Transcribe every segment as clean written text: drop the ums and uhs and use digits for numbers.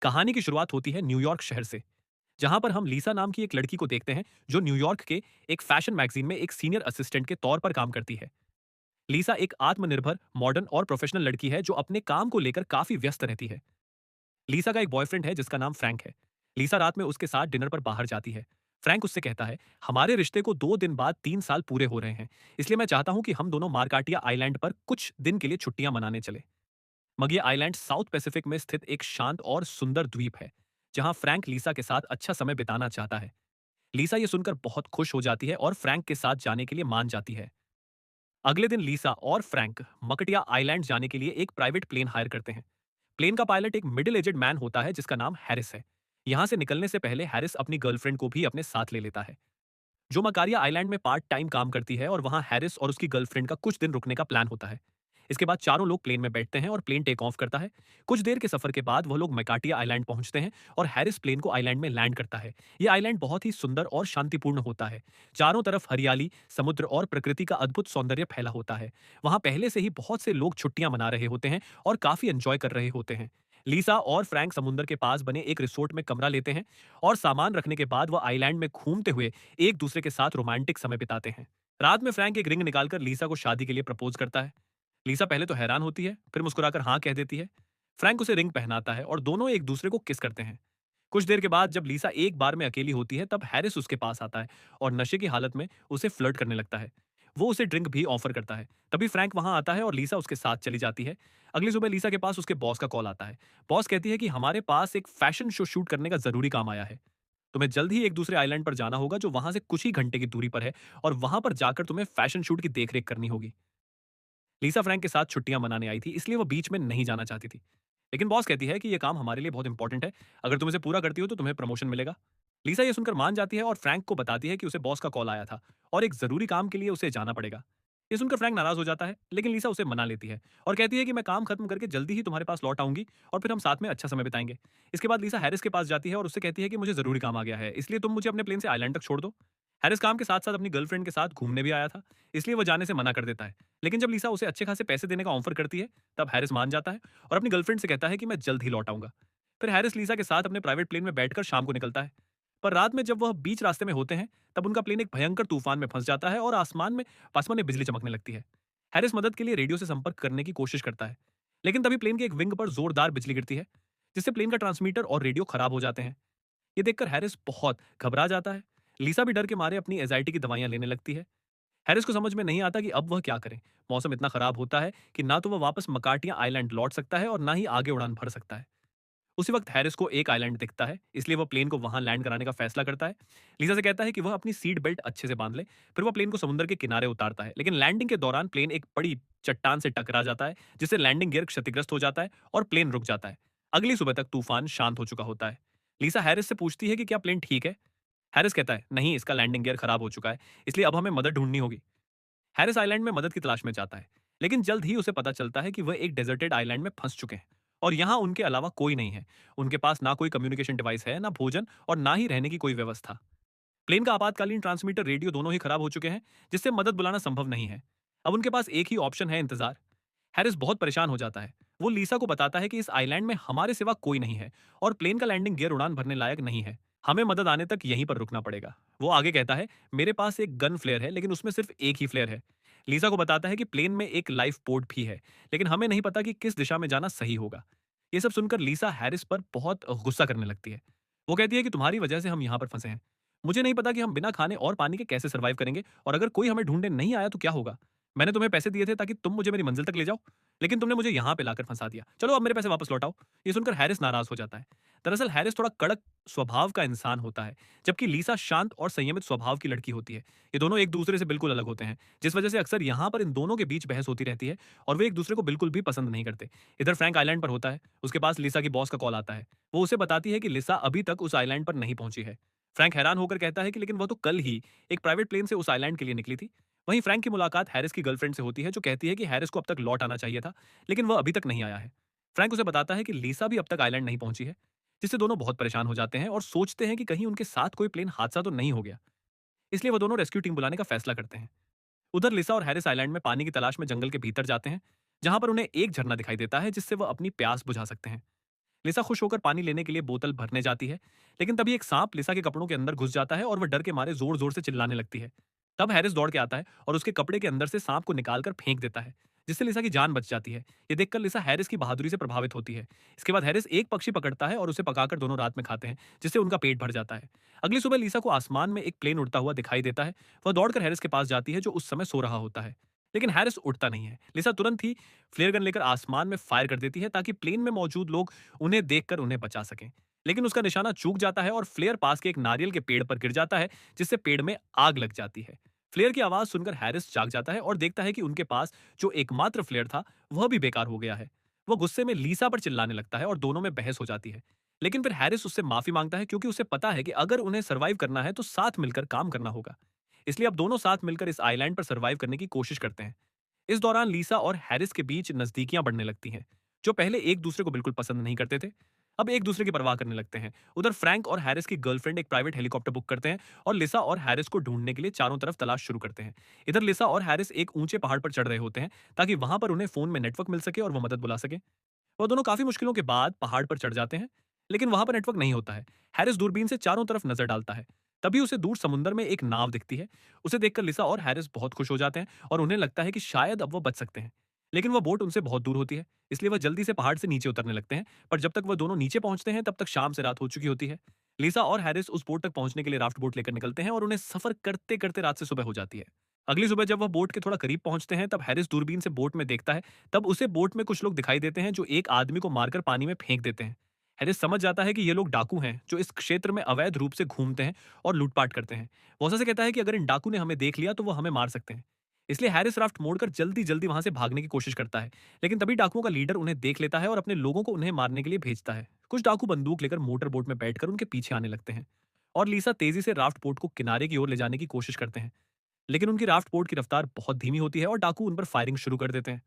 कहानी की शुरुआत होती है न्यूयॉर्क शहर से, जहां पर हम लीसा नाम की एक लड़की को देखते हैं जो न्यूयॉर्क के एक फैशन मैगजीन में एक सीनियर असिस्टेंट के तौर पर काम करती है। लीसा एक आत्मनिर्भर, मॉडर्न और प्रोफेशनल लड़की है जो अपने काम को लेकर काफी व्यस्त रहती है। लीसा का एक बॉयफ्रेंड है जिसका नाम फ्रैंक है। लीसा रात में उसके साथ डिनर पर बाहर जाती है। फ्रैंक उससे कहता है, हमारे रिश्ते को 2 दिन बाद 3 साल पूरे हो रहे हैं, इसलिए मैं चाहता हूं कि हम दोनों मार्काटिया आइलैंड पर कुछ दिन के लिए छुट्टियां मनाने चले। मगिया आइलैंड साउथ पैसिफिक में स्थित एक शांत और सुंदर द्वीप है, जहां फ्रैंक लीसा के साथ अच्छा समय बिताना चाहता है। लीसा ये सुनकर बहुत खुश हो जाती है और फ्रैंक के साथ जाने के लिए मान जाती है। अगले दिन लीसा और फ्रैंक मकटिया आइलैंड जाने के लिए एक प्राइवेट प्लेन हायर करते हैं। प्लेन का पायलट एक मिडिल एजेड मैन होता है जिसका नाम हैरिस है। यहां से निकलने से पहले हैरिस अपनी गर्लफ्रेंड को भी अपने साथ ले लेता है, जो मकारिया आइलैंड में पार्ट टाइम काम करती है, और वहां हैरिस और उसकी गर्लफ्रेंड का कुछ दिन रुकने का प्लान होता है। इसके बाद चारों लोग प्लेन में बैठते हैं और प्लेन टेक ऑफ करता है। कुछ देर के सफर के बाद वह लोग मैकाटिया आइलैंड पहुंचते हैं और हैरिस प्लेन को आइलैंड में लैंड करता है। यह आइलैंड बहुत ही सुंदर और शांतिपूर्ण होता है। चारों तरफ हरियाली, समुद्र और प्रकृति का अद्भुत सौंदर्य फैला होता है। वहां पहले से ही बहुत से लोग छुट्टियां मना रहे होते हैं और काफी एंजॉय कर रहे होते हैं। लीसा और फ्रैंक समुद्र के पास बने एक रिसोर्ट में कमरा लेते हैं और सामान रखने के बाद वह आइलैंड में घूमते हुए एक दूसरे के साथ रोमांटिक समय बिताते हैं। रात में फ्रैंक एक रिंग निकालकर लीसा को शादी के लिए प्रपोज करता है। लीसा पहले तो हैरान होती है, फिर मुस्कुराकर हाँ कह देती है। फ्रैंक उसे रिंग पहनाता है और दोनों एक दूसरे को किस करते हैं। कुछ देर के बाद जब लीसा एक बार में अकेली होती है, तब हैरिस उसके पास आता है और नशे की हालत में उसे फ्लर्ट करने लगता है। वो उसे ड्रिंक भी ऑफर करता है। तभी फ्रैंक वहां आता है और लीसा उसके साथ चली जाती है। अगली सुबह लीसा के पास उसके बॉस का कॉल आता है। बॉस कहती है कि हमारे पास एक फैशन शो शूट करने का जरूरी काम आया है। तुम्हें जल्द ही एक दूसरे आइलैंड पर जाना होगा जो वहां से कुछ ही घंटे की दूरी पर है, और वहां पर जाकर तुम्हें फैशन शूट की देखरेख करनी होगी। लीसा फ्रैंक के साथ छुट्टियां मनाने आई थी, इसलिए वो बीच में नहीं जाना चाहती थी। लेकिन बॉस कहती है कि यह काम हमारे लिए बहुत इंपॉर्टेंट है। अगर तुम इसे पूरा करती हो तो तुम्हें प्रमोशन मिलेगा। लीसा ये सुनकर मान जाती है और फ्रैंक को बताती है कि उसे बॉस का कॉल आया था और एक जरूरी काम के लिए उसे जाना पड़ेगा। ये सुनकर फ्रैंक नाराज हो जाता है, लेकिन लीसा उसे मना लेती है और कहती है कि मैं काम खत्म करके जल्दी ही तुम्हारे पास लौट आऊंगी और फिर हम साथ में अच्छा समय बिताएंगे। इसके बाद लीसा हैरिस के पास जाती है और उससे कहती है कि मुझे जरूरी काम आ गया है, इसलिए तुम मुझे अपने प्लेन से आइलैंड तक छोड़ दो। हैरिस काम के साथ साथ अपनी गर्लफ्रेंड के साथ घूमने भी आया था, इसलिए वो जाने से मना कर देता है। लेकिन जब लीसा उसे अच्छे खासे पैसे देने का ऑफर करती है, तब हैरिस मान जाता है और अपनी गर्लफ्रेंड से कहता है कि मैं जल्द ही लौट आऊंगा। फिर हैरिस लीसा के साथ अपने प्राइवेट प्लेन में बैठकर शाम को निकलता है। पर रात में जब वह बीच रास्ते में होते हैं, तब उनका प्लेन एक भयंकर तूफान में फंस जाता है और आसमान में बिजली चमकने लगती है। हैरिस मदद के लिए रेडियो से संपर्क करने की कोशिश करता है, लेकिन तभी प्लेन के एक विंग पर जोरदार बिजली गिरती है, जिससे प्लेन का ट्रांसमीटर और रेडियो खराब हो जाते हैं। ये देखकर हैरिस बहुत घबरा जाता है। लीसा भी डर के मारे अपनी एजाइटी की दवाइयां लेने लगती है। हैरिस को समझ में नहीं आता कि अब वह क्या करे। मौसम इतना खराब होता है कि ना तो वह वापस मकाटिया आइलैंड लौट सकता है और ना ही आगे उड़ान भर सकता है। उसी वक्त हैरिस को एक आइलैंड दिखता है, इसलिए वह प्लेन को वहां लैंड कराने का फैसला करता है। लीसा से कहता है कि वह अपनी सीट बेल्ट अच्छे से बांध ले। फिर वह प्लेन को समुद्र के किनारे उतारता है, लेकिन लैंडिंग के दौरान प्लेन एक बड़ी चट्टान से टकरा जाता है, जिससे लैंडिंग गियर क्षतिग्रस्त हो जाता है और प्लेन रुक जाता है। अगली सुबह तक तूफान शांत हो चुका होता है। लीसा हैरिस से पूछती है कि क्या प्लेन ठीक है। हैरिस कहता है, नहीं, इसका लैंडिंग गियर खराब हो चुका है, इसलिए अब हमें मदद ढूंढनी होगी। हैरिस आइलैंड में मदद की तलाश में जाता है, लेकिन जल्द ही उसे पता चलता है कि वह एक डेजर्टेड आइलैंड में फंस चुके हैं और यहाँ उनके अलावा कोई नहीं है। उनके पास ना कोई कम्युनिकेशन डिवाइस है, ना भोजन और ना ही रहने की कोई व्यवस्था। प्लेन का आपातकालीन ट्रांसमीटर, रेडियो दोनों ही खराब हो चुके हैं, जिससे मदद बुलाना संभव नहीं है। अब उनके पास एक ही ऑप्शन है, इंतजार। हैरिस बहुत परेशान हो जाता है। वो लीसा को बताता है कि इस आइलैंड में हमारे सिवा कोई नहीं है और प्लेन का लैंडिंग गियर उड़ान भरने लायक नहीं है। हमें मदद आने तक यहीं पर रुकना पड़ेगा। वो आगे कहता है, मेरे पास एक गन फ्लेयर है, लेकिन उसमें सिर्फ एक ही फ्लेयर है। लीसा को बताता है कि प्लेन में एक लाइफ पोर्ट भी है, लेकिन हमें नहीं पता कि किस दिशा में जाना सही होगा। ये सब सुनकर लीसा हैरिस पर बहुत गुस्सा करने लगती है। वो कहती है कि तुम्हारी वजह से हम यहाँ पर फंसे हैं। मुझे नहीं पता कि हम बिना खाने और पानी के कैसे सर्वाइव करेंगे, और अगर कोई हमें ढूंढने नहीं आया तो क्या होगा। मैंने तुम्हें पैसे दिए थे ताकि तुम मुझे मेरी मंजिल तक ले जाओ, लेकिन तुमने मुझे यहाँ पे लाकर फंसा दिया। चलो अब मेरे पैसे वापस लौटाओ। ये सुनकर हैरिस नाराज हो जाता है। दरअसल हैरिस थोड़ा कड़क स्वभाव का इंसान होता है, जबकि लीसा शांत और संयमित स्वभाव की लड़की होती है। ये दोनों एक दूसरे से बिल्कुल अलग होते हैं, जिस वजह से अक्सर यहाँ पर इन दोनों के बीच बहस होती रहती है और वे एक दूसरे को बिल्कुल भी पसंद नहीं करते। इधर फ्रैंक आइलैंड पर होता है। उसके पास लीसा की बॉस का कॉल आता है। वो उसे बताती है कि लिसा अभी तक उस आइलैंड पर नहीं पहुंची है। फ्रैंक हैरान होकर कहता है कि लेकिन वो तो कल ही एक प्राइवेट प्लेन से उस आइलैंड के लिए निकली थी। वहीं फ्रैंक की मुलाकात हैरिस की गर्लफ्रेंड से होती है, जो कहती है कि हैरिस को अब तक लौट आना चाहिए था, लेकिन वह अभी तक नहीं आया है। फ्रैंक उसे बताता है कि लीसा भी अब तक आइलैंड नहीं पहुंची है, जिससे दोनों बहुत परेशान हो जाते हैं और सोचते हैं कि कहीं उनके साथ कोई प्लेन हादसा तो नहीं हो गया। इसलिए वो दोनों रेस्क्यू टीम बुलाने का फैसला करते हैं। उधर लिसा और हैरिस आइलैंड में पानी की तलाश में जंगल के भीतर जाते हैं, जहां पर उन्हें एक झरना दिखाई देता है जिससे वह अपनी प्यास बुझा सकते हैं। लिसा खुश होकर पानी लेने के लिए बोतल भरने जाती है, लेकिन तभी एक सांप लिसा के कपड़ों के अंदर घुस जाता है और वह डर के मारे जोर जोर से चिल्लाने लगती है। तब हैरिस दौड़ के आता है और उसके कपड़े के अंदर से सांप को निकालकर फेंक देता है, जिससे लिसा की जान बच जाती है। ये देखकर लिसा हैरिस की बहादुरी से प्रभावित होती है। इसके बाद हैरिस एक पक्षी पकड़ता है और उसे पकाकर दोनों रात में खाते हैं, जिससे उनका पेट भर जाता है। अगली सुबह लिसा को आसमान में एक प्लेन उड़ता हुआ दिखाई देता है। वह दौड़कर हैरिस के पास जाती है, जो उस समय सो रहा होता है। लेकिन हैरिस उठता नहीं है। लिसा तुरंत ही फ्लेयर गन लेकर आसमान में फायर कर देती है, ताकि प्लेन में मौजूद लोग उन्हें देखकर उन्हें बचा सकें। लेकिन उसका निशाना चूक जाता है और फ्लेयर पास के एक नारियल के पेड़ पर गिर जाता है, जिससे पेड़ में आग लग जाती है। फ्लेयर की आवाज सुनकर हैरिस जाग जाता है और देखता है कि उनके पास जो एकमात्र फ्लेयर था, वह भी बेकार हो गया है। वो गुस्से में लीसा पर चिल्लाने लगता है और दोनों में बहस हो जाती है। लेकिन फिर हैरिस उससे माफी मांगता है, क्योंकि उसे पता है कि अगर उन्हें सर्वाइव करना है तो साथ मिलकर काम करना होगा। इसलिए अब दोनों साथ मिलकर इस आइलैंड पर सर्वाइव करने की कोशिश करते हैं। इस दौरान लीसा और हैरिस के बीच नजदीकियां बढ़ने लगती हैं। जो पहले एक दूसरे को बिल्कुल पसंद नहीं करते थे, अब एक दूसरे की परवाह करने लगते हैं। उधर फ्रैंक और हैरिस की गर्लफ्रेंड एक प्राइवेट हेलीकॉप्टर बुक करते हैं और लिसा और हैरिस को ढूंढने के लिए चारों तरफ तलाश शुरू करते हैं। इधर लिसा और हैरिस एक ऊंचे पहाड़ पर चढ़ रहे होते हैं, ताकि वहां पर उन्हें फोन में नेटवर्क मिल सके और वो मदद बुला सके। वो दोनों काफी मुश्किलों के बाद पहाड़ पर चढ़ जाते हैं, लेकिन वहां पर नेटवर्क नहीं होता है। हैरिस दूरबीन से चारों तरफ नजर डालता है। तभी उसे दूर समुद्र में एक नाव दिखती है। उसे देखकर लिसा और हैरिस बहुत खुश हो जाते हैं और उन्हें लगता है कि शायद अब वो बच सकते हैं। लेकिन वह बोट उनसे बहुत दूर होती है, इसलिए वह जल्दी से पहाड़ से नीचे उतरने लगते हैं। पर जब तक वह दोनों नीचे पहुंचते हैं, तब तक शाम से रात हो चुकी होती है। लिसा और हैरिस उस बोट तक पहुंचने के लिए राफ्ट बोट लेकर निकलते हैं और उन्हें सफर करते करते रात से सुबह हो जाती है। अगली सुबह जब वह बोट के थोड़ा करीब पहुंचते हैं, तब हैरिस दूरबीन से बोट में देखता है। तब उसे बोट में कुछ लोग दिखाई देते हैं, जो एक आदमी को मारकर पानी में फेंक देते हैं। हैरिस समझ जाता है कि ये लोग डाकू हैं, जो इस क्षेत्र में अवैध रूप से घूमते हैं और लूटपाट करते हैं। वॉसा से कहता है कि अगर इन डाकू ने हमें देख लिया तो वो हमें मार सकते हैं। इसलिए हैरिस राफ्ट मोड़कर जल्दी जल्दी वहां से भागने की कोशिश करता है। लेकिन तभी डाकुओं का लीडर उन्हें देख लेता है और अपने लोगों को उन्हें मारने के लिए भेजता है। कुछ डाकू बंदूक लेकर मोटर बोट में बैठकर उनके पीछे आने लगते हैं और लीसा तेजी से राफ्ट बोट को किनारे की ओर ले जाने की कोशिश करते हैं। लेकिन उनकी राफ्ट बोट की रफ्तार बहुत धीमी होती है और डाकू उन पर फायरिंग शुरू कर देते हैं।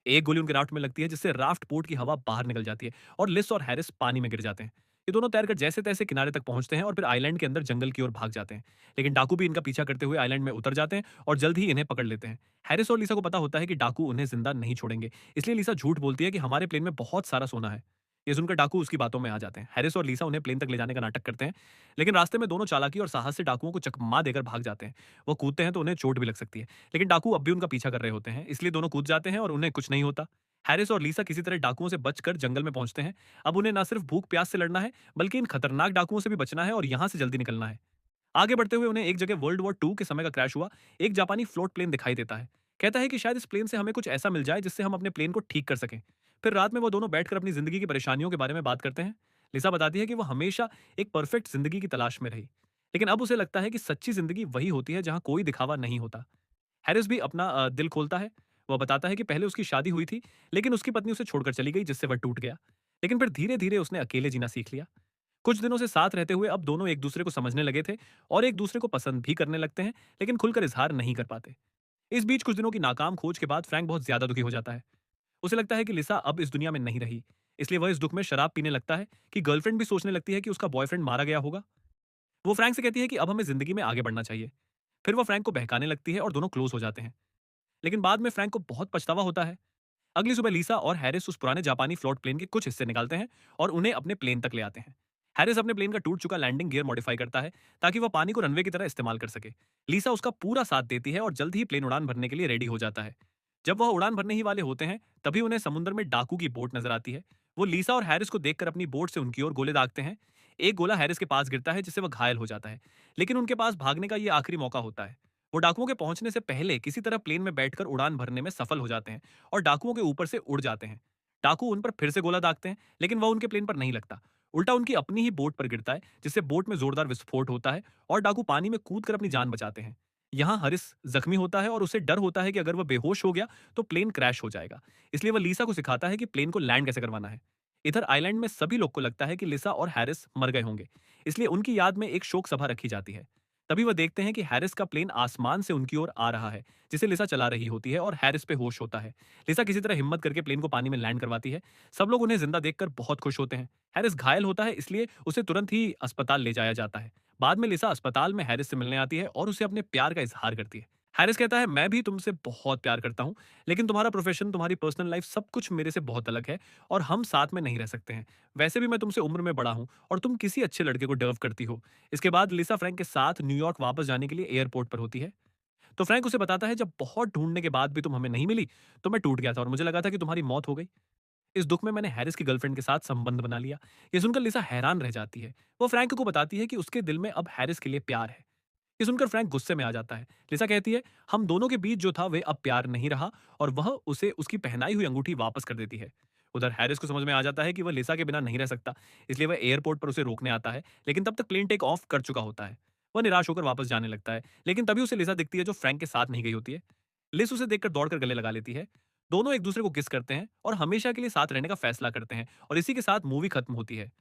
एक गोली उनके राफ्ट में लगती है, जिससे राफ्ट बोट की हवा बाहर निकल जाती है और लिस और हैरिस पानी में गिर जाते हैं। ये दोनों तैरकर जैसे तैसे किनारे तक पहुंचते हैं और फिर आइलैंड के अंदर जंगल की ओर भाग जाते हैं। लेकिन डाकू भी इनका पीछा करते हुए आइलैंड में उतर जाते हैं और जल्द ही इन्हें पकड़ लेते हैं। हैरिस और लीसा को पता होता है कि डाकू उन्हें जिंदा नहीं छोड़ेंगे, इसलिए लीसा झूठ बोलती है कि हमारे प्लेन में बहुत सारा सोना है। ये सुनकर डाकू उसकी बातों में आ जाते हैं। हैरिस और लीसा उन्हें प्लेन तक ले जाने का नाटक करते हैं, लेकिन रास्ते में दोनों चालाकी और साहस से डाकुओं को चकमा देकर भाग जाते हैं। वो कूदते हैं तो उन्हें चोट भी लग सकती है, लेकिन डाकू अब भी उनका पीछा कर रहे होते हैं, इसलिए दोनों कूद जाते हैं और उन्हें कुछ नहीं होता। हैरिस और लीसा किसी तरह डाकुओं से बचकर जंगल में पहुंचते हैं। अब उन्हें न सिर्फ भूख प्यास से लड़ना है, बल्कि इन खतरनाक डाकुओं से भी बचना है और यहाँ से जल्दी निकलना है। आगे बढ़ते हुए उन्हें एक जगह वर्ल्ड वॉर 2 के समय का क्रैश हुआ एक जापानी फ्लोट प्लेन दिखाई देता है। कहता है कि शायद इस प्लेन से हमें कुछ ऐसा मिल जाए जिससे हम अपने प्लेन को ठीक कर सकें। फिर रात में वो दोनों बैठकर अपनी जिंदगी की परेशानियों के बारे में बात करते हैं। लिसा बताती है कि वो हमेशा एक परफेक्ट जिंदगी की तलाश में रही, लेकिन अब उसे लगता है कि सच्ची जिंदगी वही होती है जहां कोई दिखावा नहीं होता। हैरिस भी अपना दिल खोलता है। वह बताता है कि पहले उसकी शादी हुई थी, लेकिन उसकी पत्नी उसे छोड़कर चली गई, जिससे वह टूट गया। लेकिन फिर धीरे धीरे उसने अकेले जीना सीख लिया। कुछ दिनों से साथ रहते हुए अब दोनों एक दूसरे को समझने लगे थे और एक दूसरे को पसंद भी करने लगते हैं, लेकिन खुलकर इजहार नहीं कर पाते। इस बीच कुछ दिनों की नाकाम खोज के बाद फ्रैंक बहुत ज्यादा दुखी हो जाता है। उसे लगता है कि लिसा अब इस दुनिया में नहीं रही, इसलिए वह इस दुख में शराब पीने लगता है कि गर्लफ्रेंड भी सोचने लगती है कि उसका बॉयफ्रेंड मारा गया होगा। वो फ्रैंक से कहती है कि अब हमें जिंदगी में आगे बढ़ना चाहिए। फिर वो फ्रैंक को बहकाने लगती है और दोनों क्लोज हो जाते हैं। लेकिन बाद में फ्रैंक को बहुत पछतावा होता है। अगली सुबह लीसा और हैरिस उस पुराने जापानी फ्लोट प्लेन के कुछ हिस्से निकालते हैं और उन्हें अपने प्लेन तक ले आते हैं। हैरिस अपने प्लेन का टूट चुका लैंडिंग गियर मॉडिफाई करता है, ताकि वह पानी को रनवे की तरह इस्तेमाल कर सके। लीसा उसका पूरा साथ देती है और जल्द ही प्लेन उड़ान भरने के लिए रेडी हो जाता है। जब वह उड़ान भरने ही वाले होते हैं, तभी उन्हें समुद्र में डाकू की बोट नजर आती है। वो लीसा और हैरिस को देखकर अपनी बोट से उनकी ओर गोले दागते हैं। एक गोला हैरिस के पास गिरता है, जिससे वह घायल हो जाता है। लेकिन उनके पास भागने का ये आखिरी मौका होता है। वो डाकुओं के पहुंचने से पहले किसी तरह प्लेन में बैठकर उड़ान भरने में सफल हो जाते हैं और डाकुओं के ऊपर से उड़ जाते हैं। डाकू उन पर फिर से गोला दागते हैं, लेकिन वह उनके प्लेन पर नहीं लगता। उल्टा उनकी अपनी ही बोट पर गिरता है, जिससे बोट में जोरदार विस्फोट होता है और डाकू पानी में कूद कर अपनी जान बचाते हैं। यहाँ हरिस जख्मी होता है और उसे डर होता है कि अगर वह बेहोश हो गया तो प्लेन क्रैश हो जाएगा। इसलिए वह लीसा को सिखाता है कि प्लेन को लैंड कैसे करवाना है। इधर आइलैंड में सभी लोग को लगता है कि लिसा और हैरिस मर गए होंगे, इसलिए उनकी याद में एक शोक सभा रखी जाती है। तभी वह देखते हैं कि हैरिस का प्लेन आसमान से उनकी ओर आ रहा है, जिसे लिसा चला रही होती है और हैरिस पे होश होता है। लिसा किसी तरह हिम्मत करके प्लेन को पानी में लैंड करवाती है। सब लोग उन्हें जिंदा देखकर बहुत खुश होते हैं। हैरिस घायल होता है, इसलिए उसे तुरंत ही अस्पताल ले जाया जाता है। बाद में लिसा अस्पताल में हैरिस से मिलने आती है और उसे अपने प्यार का इजहार करती है। हैरिस कहता है, मैं भी तुमसे बहुत प्यार करता हूँ, लेकिन तुम्हारा प्रोफेशन, तुम्हारी पर्सनल लाइफ सब कुछ मेरे से बहुत अलग है और हम साथ में नहीं रह सकते हैं। वैसे भी मैं तुमसे उम्र में बड़ा हूँ और तुम किसी अच्छे लड़के को डर्व करती हो। इसके बाद लिसा फ्रैंक के साथ न्यूयॉर्क वापस जाने के लिए एयरपोर्ट पर होती है। तो फ्रैंक उसे बताता है, जब बहुत ढूंढने के बाद भी तुम हमें नहीं मिली, तो मैं टूट गया था और मुझे लगा था कि तुम्हारी मौत हो गई। इस दुख में मैंने हैरिस की गर्लफ्रेंड के साथ संबंध बना लिया। ये सुनकर लिसा हैरान रह जाती है। वो फ्रैंक को बताती है कि उसके दिल में अब हैरिस के लिए प्यार है। ये सुनकर फ्रैंक गुस्से में आ जाता है। लिसा कहती है, हम दोनों के बीच जो था वे अब प्यार नहीं रहा, और वह उसे उसकी पहनाई हुई अंगूठी वापस कर देती है। उधर हैरिस को समझ में आ जाता है कि वह लिसा के बिना नहीं रह सकता, इसलिए वह एयरपोर्ट पर उसे रोकने आता है, लेकिन तब तक प्लेन टेक ऑफ कर चुका होता है। वह निराश होकर वापस जाने लगता है, लेकिन तभी उसे लिसा दिखती है, जो फ्रैंक के साथ नहीं गई होती है। लिस उसे देखकर दौड़कर गले लगा लेती है। दोनों एक दूसरे को किस करते हैं और हमेशा के लिए साथ रहने का फैसला करते हैं, और इसी के साथ मूवी खत्म होती है।